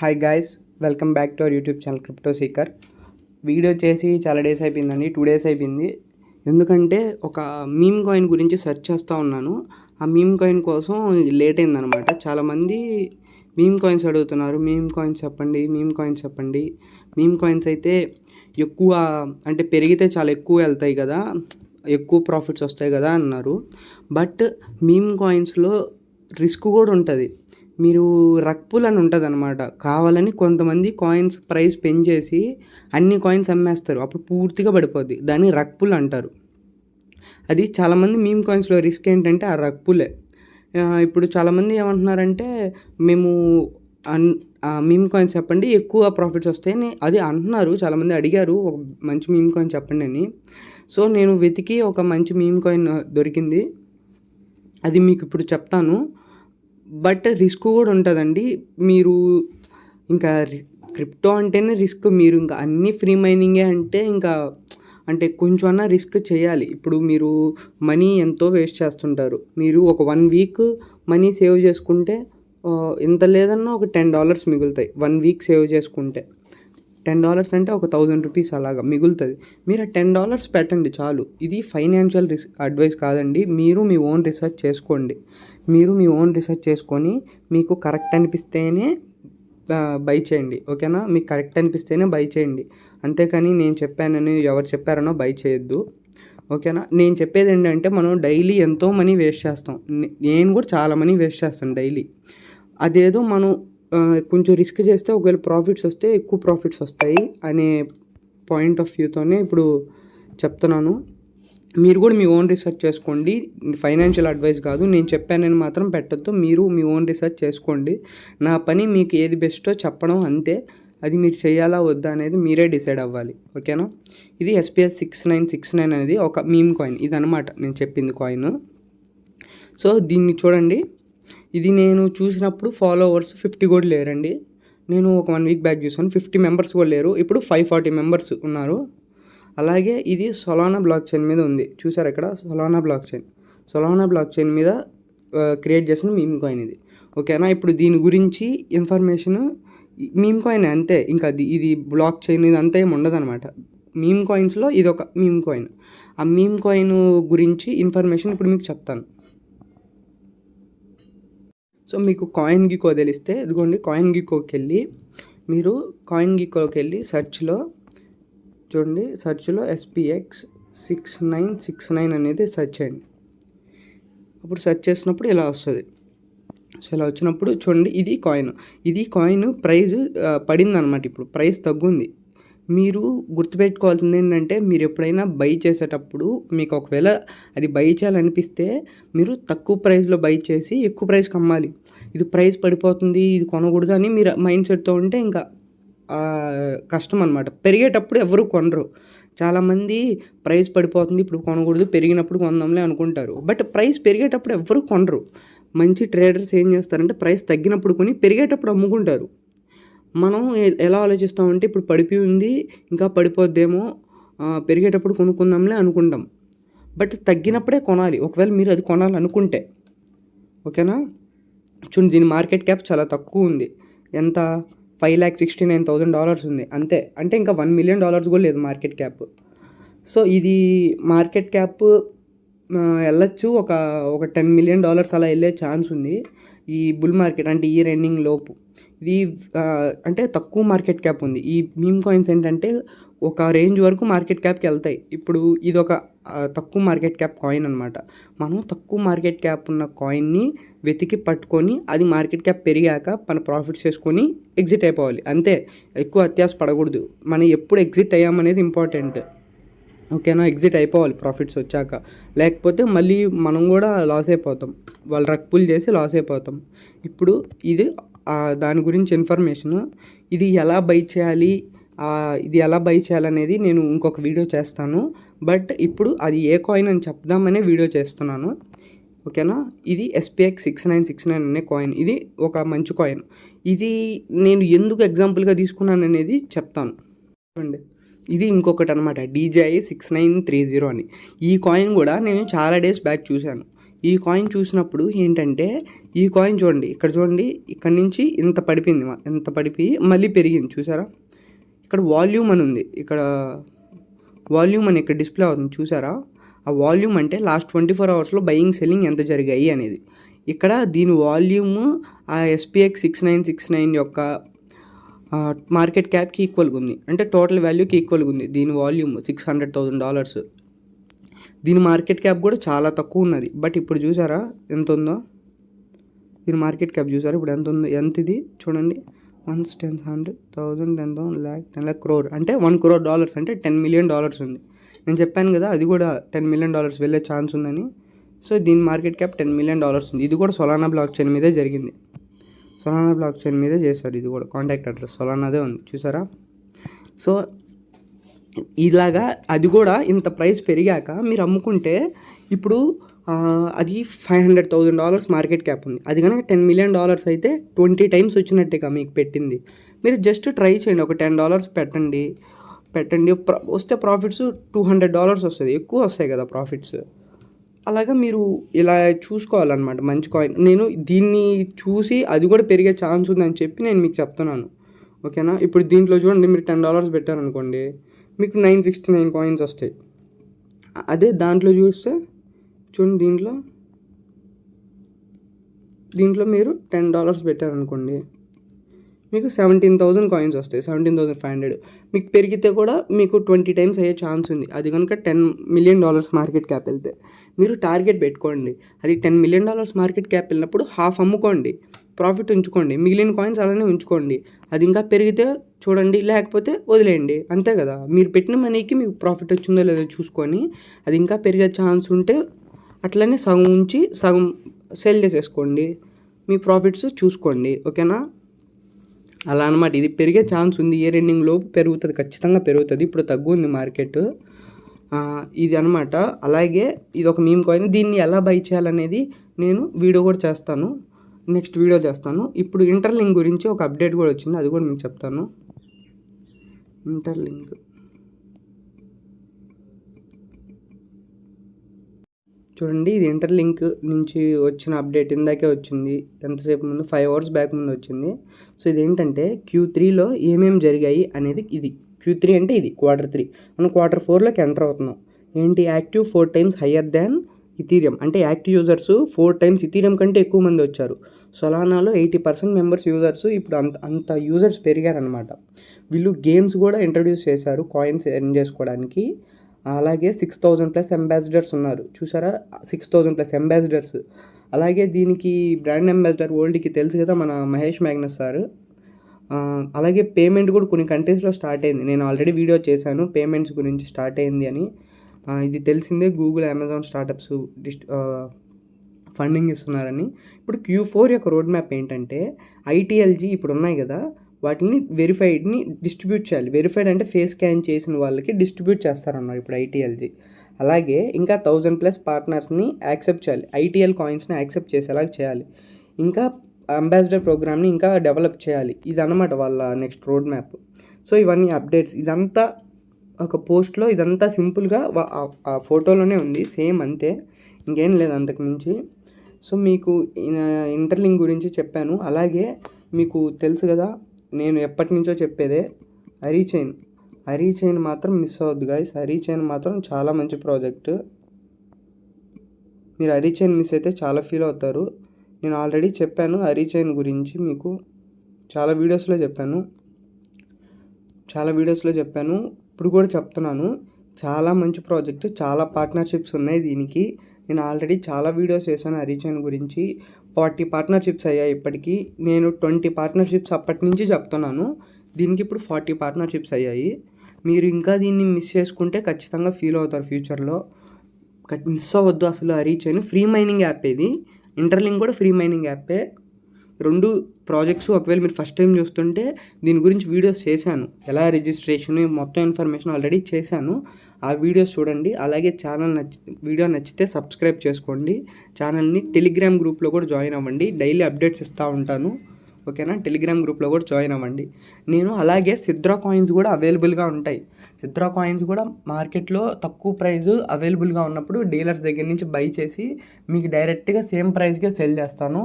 Hi guys, welcome back to our YouTube channel crypto seeker. Video చేసి చాలా days అయిపోయిందండి, 2 days అయిపోయింది. ఎందుకంటే ఒక మీమ్ కాయిన్ గురించి సెర్చ్ చేస్తూ ఉన్నాను. ఆ మీమ్ కాయిన్ కోసం లేట్ అయిందనమాట. చాలామంది మీమ్ కాయిన్స్ అడుగుతున్నారు, మీమ్ కాయిన్స్ చెప్పండి, మీమ్ కాయిన్స్ చెప్పండి. మీమ్ కాయిన్స్ అయితే ఎక్కువ అంటే పెరిగితే చాలా ఎక్కువ వెళ్తాయి కదా, ఎక్కువ ప్రాఫిట్స్ వస్తాయి కదా అన్నారు. బట్ మీమ్ కాయిన్స్లో రిస్క్ కూడా ఉంటుంది. మీరు రగ్ పుల్ అని ఉంటుంది అనమాట. కావాలని కొంతమంది కాయిన్స్ ప్రైస్ పెంచేసి అన్ని కాయిన్స్ అమ్మేస్తారు, అప్పుడు పూర్తిగా పడిపోద్ది. దాన్ని రగ్ పుల్ అంటారు. అది చాలామంది మీమ్ కాయిన్స్లో రిస్క్ ఏంటంటే ఆ రగ్ పుల్లే. ఇప్పుడు చాలామంది ఏమంటున్నారంటే మేము మీమ్ కాయిన్స్ చెప్పండి, ఎక్కువ ప్రాఫిట్స్ వస్తాయని అది అంటున్నారు. చాలామంది అడిగారు ఒక మంచి మీమ్ కాయిన్ చెప్పండి అని. సో నేను వెతికి ఒక మంచి మీమ్ కాయిన్ దొరికింది, అది మీకు ఇప్పుడు చెప్తాను. బట్ రిస్క్ కూడా ఉంటుందండి. మీరు ఇంకా క్రిప్టో అంటేనే రిస్క్. మీరు ఇంకా అన్నీ ఫ్రీ మైనింగే అంటే ఇంకా అంటే కొంచెం అన్నా రిస్క్ చేయాలి. ఇప్పుడు మీరు మనీ ఎంతో వేస్ట్ చేస్తుంటారు. మీరు ఒక 1 వీక్ మనీ సేవ్ చేసుకుంటే ఎంత లేదన్నా ఒక $10 మిగులుతాయి. 1 వీక్ సేవ్ చేసుకుంటే $10 అంటే ఒక 1000 రూపీస్ అలాగా మిగులుతుంది. మీరు ఆ $10 పెట్టండి చాలు. ఇది ఫైనాన్షియల్ అడ్వైస్ కాదండి. మీరు మీ ఓన్ రీసెర్చ్ చేసుకోండి. మీరు మీ ఓన్ రీసెర్చ్ చేసుకొని మీకు కరెక్ట్ అనిపిస్తేనే బై చేయండి, ఓకేనా? మీకు కరెక్ట్ అనిపిస్తేనే బై చేయండి. అంతేకాని నేను చెప్పానని ఎవరు చెప్పారనో బై చేయొద్దు, ఓకేనా? నేను చెప్పేది ఏంటంటే మనం డైలీ ఎంతో మనీ వేస్ట్ చేస్తాం. నేను కూడా చాలా మనీ వేస్ట్ చేస్తాను డైలీ. అదేదో మనం కొంచెం రిస్క్ చేస్తే ఒకవేళ ప్రాఫిట్స్ వస్తే ఎక్కువ ప్రాఫిట్స్ వస్తాయి అనే పాయింట్ ఆఫ్ వ్యూతోనే ఇప్పుడు చెప్తున్నాను. మీరు కూడా మీ ఓన్ రీసెర్చ్ చేసుకోండి. ఫైనాన్షియల్ అడ్వైస్ కాదు, నేను చెప్పానని మాత్రం పెట్టొద్దు. మీరు మీ ఓన్ రీసెర్చ్ చేసుకోండి. నా పని మీకు ఏది బెస్టో చెప్పడం అంతే. అది మీరు చేయాలా వద్దా అనేది మీరే డిసైడ్ అవ్వాలి, ఓకేనా? ఇది SPX 6969 అనేది ఒక మీమ్ కాయిన్. ఇది అనమాట నేను చెప్పింది కాయిన్. సో దీన్ని చూడండి. ఇది నేను చూసినప్పుడు ఫాలోవర్స్ 50 కూడా లేరండి. నేను ఒక 1 వీక్ బ్యాక్ చూసాను, 50 మెంబర్స్ కూడా లేరు. ఇప్పుడు 540 మెంబర్స్ ఉన్నారు. అలాగే ఇది సొలానా బ్లాక్ చైన్ మీద ఉంది, చూసారు ఇక్కడ సొలానా బ్లాక్ చైన్ మీద క్రియేట్ చేసిన మీమ్ కాయిన్ ఇది, ఓకేనా? ఇప్పుడు దీని గురించి ఇన్ఫర్మేషన్ మీమ్ కాయిన్ అంతే, ఇంకా ఇది బ్లాక్ చైన్ ఇది అంతా ఏమి ఉండదు అనమాట. మీమ్ కాయిన్స్లో ఇది ఒక మీమ్ కాయిన్. ఆ మీమ్ కాయిన్ గురించి ఇన్ఫర్మేషన్ ఇప్పుడు మీకు చెప్తాను. సో మీకు కాయిన్ గీకో తెలిస్తే ఇదిగోండి, కాయిన్ గీకోకి వెళ్ళి మీరు సెర్చ్లో చూడండి, సెర్చ్లో SPX 6969 అనేది సెర్చ్ చేయండి. అప్పుడు సెర్చ్ చేసినప్పుడు ఇలా వస్తుంది. సో ఇలా వచ్చినప్పుడు చూడండి, ఇది కాయిన్ ప్రైజ్ పడింది అనమాట. ఇప్పుడు ప్రైస్ తగ్గుంది. మీరు గుర్తుపెట్టుకోవాల్సింది ఏంటంటే, మీరు ఎప్పుడైనా బై చేసేటప్పుడు మీకు ఒకవేళ అది బై చేయాలనిపిస్తే మీరు తక్కువ ప్రైస్లో బై చేసి ఎక్కువ ప్రైస్కి అమ్మాలి. ఇది ప్రైస్ పడిపోతుంది, ఇది కొనకూడదు అని మీరు మైండ్ సెట్తో ఉంటే ఇంకా కష్టం అనమాట. పెరిగేటప్పుడు ఎవరు కొనరు. చాలామంది ప్రైస్ పడిపోతుంది ఇప్పుడు కొనకూడదు, పెరిగినప్పుడు కొందాంలే అనుకుంటారు. బట్ ప్రైస్ పెరిగేటప్పుడు ఎవరు కొనరు. మంచి ట్రేడర్స్ ఏం చేస్తారంటే ప్రైస్ తగ్గినప్పుడు కొని పెరిగేటప్పుడు అమ్ముకుంటారు. మనం ఎలా ఆలోచిస్తామంటే ఇప్పుడు పడిపోయి ఉంది, ఇంకా పడిపోద్దేమో, పెరిగేటప్పుడు కొనుక్కుందాంలే అనుకుంటాం. బట్ తగ్గినప్పుడే కొనాలి ఒకవేళ మీరు అది కొనాలనుకుంటే, ఓకేనా? చూడండి, దీని మార్కెట్ క్యాప్ చాలా తక్కువ ఉంది. ఎంత? $5,69,000 ఉంది అంతే. అంటే ఇంకా $1 million కూడా లేదు మార్కెట్ క్యాప్. సో ఇది మార్కెట్ క్యాప్ వెళ్ళచ్చు, ఒక $10 million అలా వెళ్ళే ఛాన్స్ ఉంది ఈ బుల్ మార్కెట్, అంటే ఇయర్ ఎండింగ్ లోపు. ఇది అంటే తక్కువ మార్కెట్ క్యాప్ ఉంది. ఈ మీమ్ కాయిన్స్ ఏంటంటే ఒక రేంజ్ వరకు మార్కెట్ క్యాప్కి వెళ్తాయి. ఇప్పుడు ఇది ఒక తక్కువ మార్కెట్ క్యాప్ కాయిన్ అనమాట. మనం తక్కువ మార్కెట్ క్యాప్ ఉన్న కాయిన్ని వెతికి పట్టుకొని అది మార్కెట్ క్యాప్ పెరిగాక మన ప్రాఫిట్స్ చేసుకొని ఎగ్జిట్ అయిపోవాలి అంతే. ఎక్కువ అత్యాస పడకూడదు. మనం ఎప్పుడు ఎగ్జిట్ అయ్యామనేది ఇంపార్టెంట్, ఓకేనా? ఎగ్జిట్ అయిపోవాలి ప్రాఫిట్స్ వచ్చాక, లేకపోతే మళ్ళీ మనం కూడా లాస్ అయిపోతాం. వాళ్ళు రగ్ పుల్ చేసి లాస్ అయిపోతాం. ఇప్పుడు ఇది దాని గురించి ఇన్ఫర్మేషన్. ఇది ఎలా బై చేయాలనేది నేను ఇంకొక వీడియో చేస్తాను. బట్ ఇప్పుడు అది ఏ కాయిన్ అని చెప్దామనే వీడియో చేస్తున్నాను, ఓకేనా? ఇది SPX 6969 అనే కాయిన్. ఇది ఒక మంచి కాయిన్. ఇది నేను ఎందుకు ఎగ్జాంపుల్గా తీసుకున్నాను అనేది చెప్తాను. చూడండి, ఇది ఇంకొకటి అనమాట, DJI 6930 అని. ఈ కాయిన్ కూడా నేను చాలా డేస్ బ్యాక్ చూశాను. ఈ కాయిన్ చూసినప్పుడు ఏంటంటే, ఈ కాయిన్ చూడండి, ఇక్కడ చూడండి, ఇక్కడ నుంచి ఇంత పడిపోయింది, ఇంత పడిపోయి మళ్ళీ పెరిగింది చూసారా. ఇక్కడ వాల్యూమ్ అని ఉంది, ఇక్కడ వాల్యూమ్ అని ఇక్కడ డిస్ప్లే అవుతుంది చూసారా. ఆ వాల్యూమ్ అంటే లాస్ట్ 24 అవర్స్లో బయింగ్ సెల్లింగ్ ఎంత జరిగాయి అనేది. ఇక్కడ దీని వాల్యూమ్ ఆ SPX 6969 యొక్క మార్కెట్ క్యాప్కి ఈక్వల్గా ఉంది, అంటే టోటల్ వాల్యూకి ఈక్వల్గా ఉంది. దీని వాల్యూమ్ $600,000. దీని మార్కెట్ క్యాప్ కూడా చాలా తక్కువ ఉన్నది. బట్ ఇప్పుడు చూసారా ఎంత ఉందో, దీని మార్కెట్ క్యాప్ చూసారా ఇప్పుడు ఎంత ఉందో. ఎంత ఇది చూడండి, 1 10 100,000 10,000 lakh 10 lakh crore, అంటే $1 crore అంటే $10 million ఉంది. నేను చెప్పాను కదా అది కూడా $10 million వెళ్ళే ఛాన్స్ ఉందని. సో దీని మార్కెట్ క్యాప్ $10 million ఉంది. ఇది కూడా సొలానా బ్లాక్ చైన్ మీదే జరిగింది, సొలానా బ్లాక్ చైన్ మీదే చేశారు. ఇది కూడా కాంటాక్ట్ అడ్రస్ సొలానాదే ఉంది చూసారా. సో ఇలాగా అది కూడా ఇంత ప్రైస్ పెరిగాక మీరు అమ్ముకుంటే ఇప్పుడు అది $500,000 మార్కెట్ క్యాప్ ఉంది. అది కనుక $10 million అయితే 20 times వచ్చినట్టుగా మీకు పెట్టింది. మీరు జస్ట్ ట్రై చేయండి, ఒక $10 పెట్టండి, వస్తే ప్రాఫిట్స్ $200 వస్తుంది, ఎక్కువ వస్తాయి కదా ప్రాఫిట్స్. అలాగా మీరు ఇలా చూసుకోవాలన్నమాట మంచి కాయిన్. నేను దీన్ని చూసి అది కూడా పెరిగే ఛాన్స్ ఉందని చెప్పి నేను మీకు చెప్తున్నాను, ఓకేనా. ఇప్పుడు దీంట్లో చూడండి, మీరు $10 పెట్టారనుకోండి, మీకు 969 కాయిన్స్ వస్తాయి. అదే దాంట్లో చూస్తే చూడండి, దీంట్లో మీరు $10 పెట్టారనుకోండి, మీకు 17,000 కాయిన్స్ వస్తాయి, 17,500. మీకు పెరిగితే కూడా మీకు 20 times అయ్యే ఛాన్స్ ఉంది. అది కనుక $10 million మార్కెట్ క్యాప్ వెళ్తే మీరు టార్గెట్ పెట్టుకోండి. అది $10 million మార్కెట్ క్యాప్ వెళ్ళినప్పుడు హాఫ్ అమ్ముకోండి, ప్రాఫిట్ ఉంచుకోండి, మిగిలిన కాయిన్స్ అలానే ఉంచుకోండి. అది ఇంకా పెరిగితే చూడండి, లేకపోతే వదిలేయండి, అంతే కదా. మీరు పెట్టిన మనీకి మీకు ప్రాఫిట్ వచ్చిందో లేదో చూసుకొని, అది ఇంకా పెరిగే ఛాన్స్ ఉంటే అట్లనే సగం ఉంచి సగం సెల్ చేసేసుకోండి, మీ ప్రాఫిట్స్ చూసుకోండి, ఓకేనా. అలా అనమాట. ఇది పెరిగే ఛాన్స్ ఉంది, ఇయర్ ఎండింగ్ లోపు పెరుగుతుంది, ఖచ్చితంగా పెరుగుతుంది. ఇప్పుడు తగ్గుంది మార్కెట్, ఇది అనమాట. అలాగే ఇది ఒక మీమ్ కాయిన్, దీన్ని ఎలా బై చేయాలనేది నేను వీడియో కూడా చేస్తాను, నెక్స్ట్ వీడియో చేస్తాను. ఇప్పుడు ఇంటర్లింక్ గురించి ఒక అప్డేట్ కూడా వచ్చింది, అది కూడా మీకు చెప్తాను. ఇంటర్లింక్ చూడండి, ఇది ఇంటర్లింక్ నుంచి వచ్చిన అప్డేట్ ఇందాకే వచ్చింది, ఎంతసేపు ముందు 5 hours బ్యాక్ ముందు వచ్చింది. సో ఇదేంటంటే Q3లో ఏమేమి జరిగాయి అనేది. ఇది Q3 అంటే ఇది Q3, మనం Q4లోకి ఎంటర్ అవుతున్నాం. ఏంటి, active 4 times higher than Ethereum, అంటే యాక్టివ్ యూజర్స్ 4 times ఇథీరియం కంటే ఎక్కువ మంది వచ్చారు. సొలానాలో 80% మెంబర్స్ యూజర్స్, ఇప్పుడు అంత యూజర్స్ పెరిగారనమాట. వీళ్ళు గేమ్స్ కూడా ఇంట్రడ్యూస్ చేశారు కాయిన్స్ ఎర్న్ చేసుకోవడానికి. అలాగే 6,000+ అంబాసిడర్స్ ఉన్నారు చూసారా, 6,000+ అంబాసిడర్స్. అలాగే దీనికి బ్రాండ్ అంబాసిడర్ వరల్డ్కి తెలుసు కదా, మన మహేష్ మ్యాగ్నస్ సార్. అలాగే పేమెంట్ కూడా కొన్ని కంట్రీస్లో స్టార్ట్ అయింది, నేను ఆల్రెడీ వీడియో చేశాను పేమెంట్స్ గురించి స్టార్ట్ అయింది అని. ఇది తెలిసిందే, గూగుల్ అమెజాన్ స్టార్టప్స్ ఫండింగ్ ఇస్తున్నారని. ఇప్పుడు Q4 యొక్క రోడ్ మ్యాప్ ఏంటంటే, ITLG ఇప్పుడు ఉన్నాయి కదా, వాటిని వెరిఫైడ్ని డిస్ట్రిబ్యూట్ చేయాలి. వెరిఫైడ్ అంటే ఫేస్ స్కాన్ చేసిన వాళ్ళకి డిస్ట్రిబ్యూట్ చేస్తారన్నారు ఇప్పుడు ITLG. అలాగే ఇంకా 1,000+ పార్ట్నర్స్ని యాక్సెప్ట్ చేయాలి, ITL కాయిన్స్ని యాక్సెప్ట్ చేసేలాగా చేయాలి. ఇంకా అంబాసిడర్ ప్రోగ్రామ్ని ఇంకా డెవలప్ చేయాలి. ఇదన్నమాట వాళ్ళ నెక్స్ట్ రోడ్ మ్యాప్. సో ఇవన్నీ అప్డేట్స్, ఇదంతా ఒక పోస్ట్లో, ఇదంతా సింపుల్గా ఆ ఫోటోలోనే ఉంది, సేమ్ అంతే, ఇంకేం లేదు అంతకు మించి. సో మీకు ఇంటర్లింక్ గురించి చెప్పాను. అలాగే మీకు తెలుసు కదా, నేను ఎప్పటి నుంచో చెప్పేదే అరీచైన్ మాత్రం మిస్ అవ్వద్దు గైస్. అరీచైన్ మాత్రం చాలా మంచి ప్రాజెక్ట్, మీరు అరీచైన్ మిస్ అయితే చాలా ఫీల్ అవుతారు. నేను ఆల్రెడీ చెప్పాను అరీచైన్ గురించి, మీకు చాలా వీడియోస్లో చెప్పాను, ఇప్పుడు కూడా చెప్తున్నాను. చాలా మంచి ప్రాజెక్ట్, చాలా పార్ట్నర్షిప్స్ ఉన్నాయి దీనికి. నేను ఆల్రెడీ చాలా వీడియోస్ చేశాను అరీచైన్ గురించి. 40 పార్ట్నర్షిప్స్ అయ్యాయి ఇప్పటికీ. నేను 20 పార్ట్నర్షిప్స్ అప్పటి నుంచి చెప్తున్నాను, దీనికి ఇప్పుడు 40 పార్ట్నర్షిప్స్ అయ్యాయి. మీరు ఇంకా దీన్ని మిస్ చేసుకుంటే ఖచ్చితంగా ఫీల్ అవుతారు ఫ్యూచర్లో. మిస్ అవ్వద్దు అసలు. అరీచైన్ ఫ్రీ మైనింగ్ యాప్, ఇది ఇంటర్లింక్ కూడా ఫ్రీ మైనింగ్ యాపే. 2 ప్రాజెక్ట్స్ ఒకవేళ మీరు ఫస్ట్ టైం చూస్తుంటే దీని గురించి వీడియోస్ చేశాను, ఎలా రిజిస్ట్రేషన్ మొత్తం ఇన్ఫర్మేషన్ ఆల్రెడీ చేశాను, ఆ వీడియోస్ చూడండి. అలాగే వీడియో నచ్చితే సబ్స్క్రైబ్ చేసుకోండి ఛానల్ని. టెలిగ్రామ్ గ్రూప్లో కూడా జాయిన్ అవ్వండి, డైలీ అప్డేట్స్ ఇస్తూ ఉంటాను, ఓకేనా. టెలిగ్రామ్ గ్రూప్లో కూడా జాయిన్ అవ్వండి. నేను అలాగే సిద్రా కాయిన్స్ కూడా అవైలబుల్గా ఉంటాయి. సిద్రా కాయిన్స్ కూడా మార్కెట్లో తక్కువ ప్రైస్ అవైలబుల్గా ఉన్నప్పుడు డీలర్స్ దగ్గర నుంచి బై చేసి మీకు డైరెక్ట్గా సేమ్ ప్రైస్కే సెల్ చేస్తాను.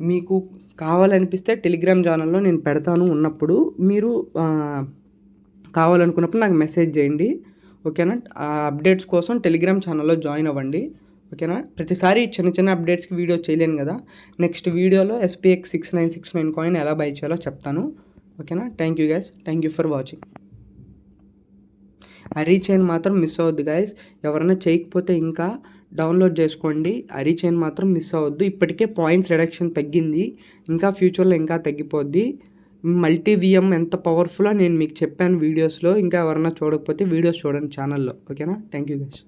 మీకు కావాలనిపిస్తే టెలిగ్రామ్ ఛానల్లో నేను పెడతాను ఉన్నప్పుడు, మీరు కావాలనుకున్నప్పుడు నాకు మెసేజ్ చేయండి, ఓకేనా. ఆ అప్డేట్స్ కోసం టెలిగ్రామ్ ఛానల్లో జాయిన్ అవ్వండి, ఓకేనా. ప్రతిసారి చిన్న చిన్న అప్డేట్స్కి వీడియో చేయలేను కదా. నెక్స్ట్ వీడియోలో SPX 6969 కాయిన్ ఎలా బై చేయాలో చెప్తాను, ఓకేనా. Thank you guys, thank you for watching. Aari chain మాత్రం మిస్ అవ్వద్దు గైస్. ఎవరైనా చేయకపోతే ఇంకా డౌన్లోడ్ చేసుకోండి. అరీ చైన్ మాత్రం మిస్ అవ్వద్దు. ఇప్పటికే పాయింట్స్ రిడక్షన్ తగ్గింది, ఇంకా ఫ్యూచర్లో ఇంకా తగ్గిపోద్ది. మల్టీ VM ఎంత పవర్ఫుల్లో నేను మీకు చెప్పాను వీడియోస్లో. ఇంకా ఎవరైనా చూడకపోతే వీడియోస్ చూడండి ఛానల్లో, ఓకేనా. Thank you guys.